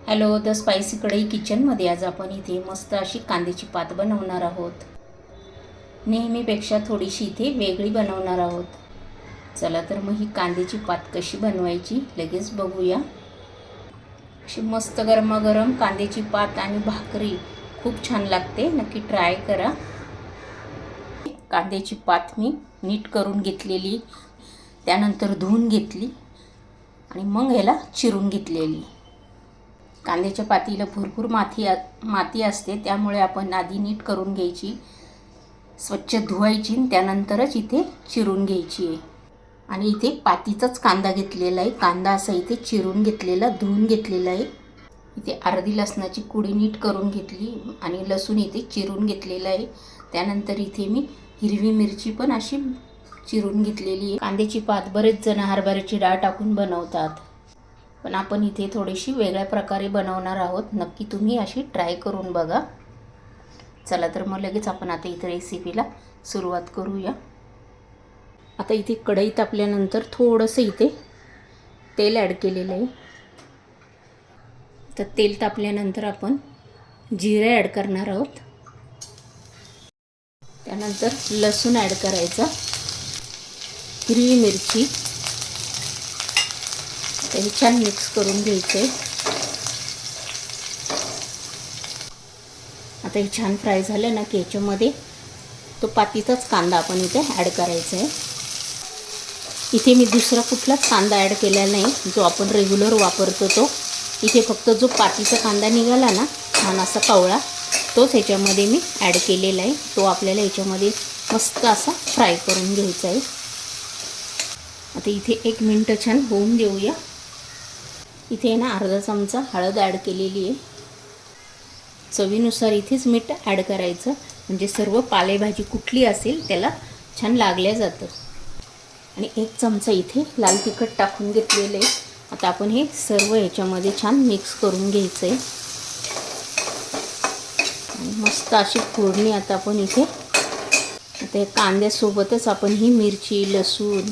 Hello, the spicy कढई किचनमध्ये आज आपण इथे मस्त अशी कांद्याची पात बनवणार आहोत. नेहमीपेक्षा थोडीशी इथे वेगळी बनवणार आहोत. चला तर मग ही कांद्याची पात कशी बनवायची लगेच बघूया. अशी मस्त गरमागरम कांद्याची पात आणि भाकरी खूप छान लागते, नक्की ट्राय करा. कांद्याची पात मी नीट करून घेतलेली, त्यानंतर धुवून घेतली आणि मग ह्याला चिरून घेतलेली. कांद्याच्या पातीला भरपूर माती असते, त्यामुळे आपण आधी नीट करून घ्यायची, स्वच्छ धुवायची, त्यानंतरच इथे चिरून घ्यायची आहे. आणि इथे पातीचाच कांदा घेतलेला आहे. कांदा असा इथे चिरून घेतलेला, धुवून घेतलेला आहे. इथे अर्धी लसणाची कुडी नीट करून घेतली आणि लसूण इथे चिरून घेतलेला आहे. त्यानंतर इथे मी हिरवी मिरची पण अशी चिरून घेतलेली आहे. कांद्याची पात बरेच जण हरभऱ्याची डाळ टाकून बनवतात, पण आपण इथे थोडीशी वेगळ्या प्रकारे बनवणार आहोत. नक्की तुम्ही अशी ट्राय करून बघा. चला तर मग लगेच आपण आता इथे रेसिपीला सुरुवात करूया. आता इथे कढई तापल्यानंतर थोडंसं इथे तेल ॲड केलेलं आहे. तर तेल तापल्यानंतर आपण जिरे ॲड करणार आहोत. त्यानंतर लसूण ॲड करायचा, हिरवी मिरची, हे छान मिक्स करून घ्यायचं आहे. आता हे छान फ्राय झालं ना की ह्याच्यामध्ये तो पातीचाच कांदा आपण इथे ॲड करायचा आहे. इथे मी दुसरा कुठलाच कांदा ॲड केलेला नाही, जो आपण रेग्युलर वापरतो तो. इथे फक्त जो पातीचा कांदा निघाला ना छान असा कावळा, तोच ह्याच्यामध्ये मी ॲड केलेला आहे. तो आपल्याला ह्याच्यामध्ये मस्त असा फ्राय करून घ्यायचा आहे. आता इथे 1 मिनिट छान होऊन देऊया. इथे ना अर्धा चमचा हळद ॲड केलेली आहे. चवीनुसार इथेच मीठ ॲड करायचं, म्हणजे सर्व पालेभाजी कुठली असेल त्याला छान लागल्या जातं. आणि 1 चमचा इथे लाल तिखट टाकून घेतलेलं आहे. आता आपण हे सर्व ह्याच्यामध्ये छान मिक्स करून घ्यायचं आहे. आणि मस्त अशी फोडणी आता आपण इथे आता कांद्यासोबतच आपण ही मिरची, लसूण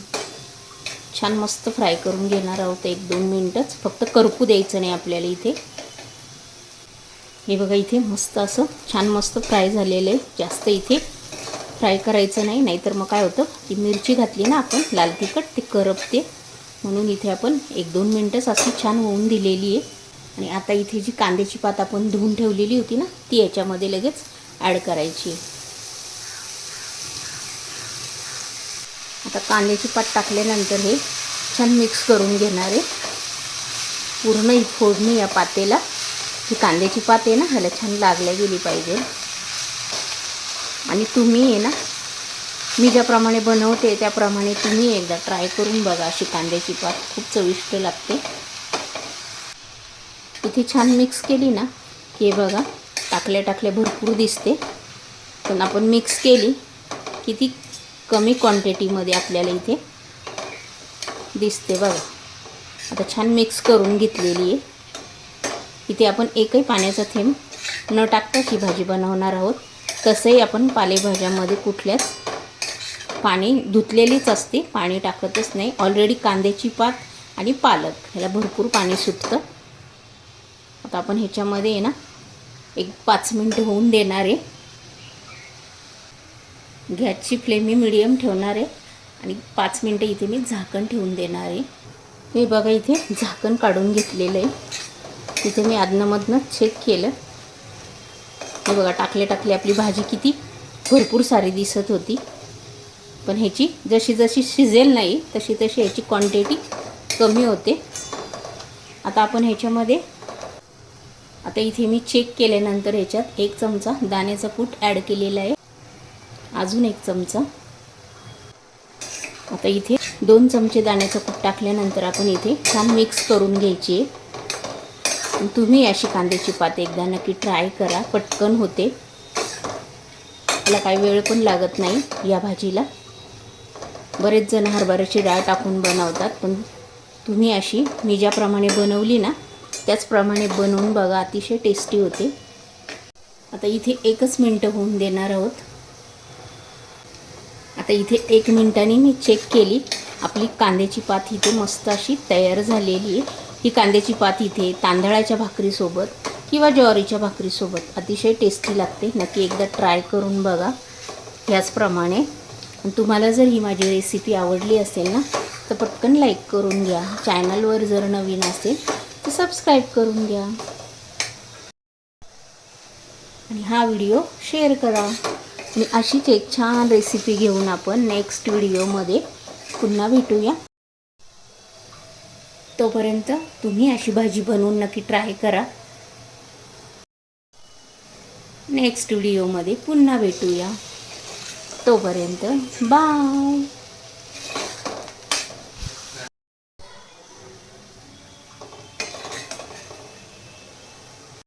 छान मस्त फ्राय करून घेणार आहोत. 1-2 मिनिटच, फक्त करपू द्यायचं नाही आपल्याला इथे. हे बघा इथे मस्त असं छान मस्त फ्राय झालेलं आहे. जास्त इथे फ्राय करायचं नाही, नाहीतर मग काय होतं, ती मिरची घातली ना आपण लाल तिखट, ती करपते. म्हणून इथे आपण 1-2 मिनिटच अशी छान होऊन दिलेली आहे. आणि आता इथे जी कांद्याची पात आपण धुवून ठेवलेली होती ना, ती याच्यामध्ये लगेच ॲड करायची. आता कांद्याची पात टाकल्यानंतर हे छान मिक्स करून घेणार आहे. पूर्ण ही फोडणी या पातेला, ही कांद्याची पात आहे ना ह्याला छान लागल्या गेली पाहिजे. आणि तुम्ही आहे ना, मी ज्याप्रमाणे बनवते त्याप्रमाणे तुम्ही एकदा ट्राय करून बघा. अशी कांद्याची पात खूप चविष्ट लागते. इथे छान मिक्स केली ना की बघा टाकल्या भरपूर दिसते, पण आपण मिक्स केली की ती कमी क्वांटिटीमध्ये आपल्याला इथे दिसते बघा. आता छान मिक्स करून घेतलेली आहे. इथे आपण एकही पाण्याचा थेंब न टाकताच ही भाजी बनवणार आहोत. तसंही आपण पालेभाज्यामध्ये कुठल्याच पाणी धुतलेलीच असते, पाणी टाकतच नाही. ऑलरेडी कांद्याची पात आणि पालक ह्याला भरपूर पाणी सुटतं. आता आपण ह्याच्यामध्ये आहे ना 5 मिनिटं होऊन देणार आहे. गॅसची फ्लेम मी मिडियम ठेवणार आहे आणि 5 मिनिटं इथे मी झाकण ठेवून देणार आहे. हे बघा इथे झाकण काढून घेतलेलं आहे. इथे मी आदनमधनं चेक केलं. हे बघा टाकले आपली भाजी किती भरपूर सारी दिसत होती, पण ह्याची जशी शिजेल नाही तशी ह्याची क्वांटिटी कमी होते. आता आपण ह्याच्यामध्ये आता इथे मी चेक केल्यानंतर ह्याच्यात 1 चमचा दाण्याचा कूट ॲड केलेला आहे, अजून 1 चमचा. आता इथे 2 चमचे दाण्याचा कूट टाकल्यानंतर आपण इथे छान मिक्स करून घ्यायची आहे. तुम्ही अशी कांद्याची पात एकदा नक्की ट्राय करा, पटकन होते. त्याला काही वेळ पण लागत नाही या भाजीला. बरेच जण हरभऱ्याची डाळ टाकून बनवतात, पण तुम्ही अशी मी ज्याप्रमाणे बनवली ना त्याचप्रमाणे बनवून बघा, अतिशय टेस्टी होते. आता इथे 1च मिनिट होऊन देणार आहोत. आता इथे 1 मिनिटांनी मी चेक केली, आपली कांद्याची पात इथे मस्त अशी तयार झालेली आहे. ही कांद्याची पात इथे तांदळाच्या भाकरीसोबत किंवा ज्वारीच्या भाकरीसोबत अतिशय टेस्टी लागते. नक्की एकदा ट्राय करून बघा ह्याचप्रमाणे. आणि तुम्हाला जर ही माझी रेसिपी आवडली असेल ना तर पटकन लाईक करून घ्या. चॅनलवर जर नवीन असेल तर सबस्क्राईब करून घ्या आणि हा व्हिडिओ शेअर करा. आणि अशीच एक छान रेसिपी घेऊन आपण नेक्स्ट व्हिडिओमध्ये पुन्हा भेटूया. तोपर्यंत तुम्ही अशी भाजी बनवून नक्की ट्राय करा. नेक्स्ट व्हिडिओमध्ये पुन्हा भेटूया. तोपर्यंत बाय.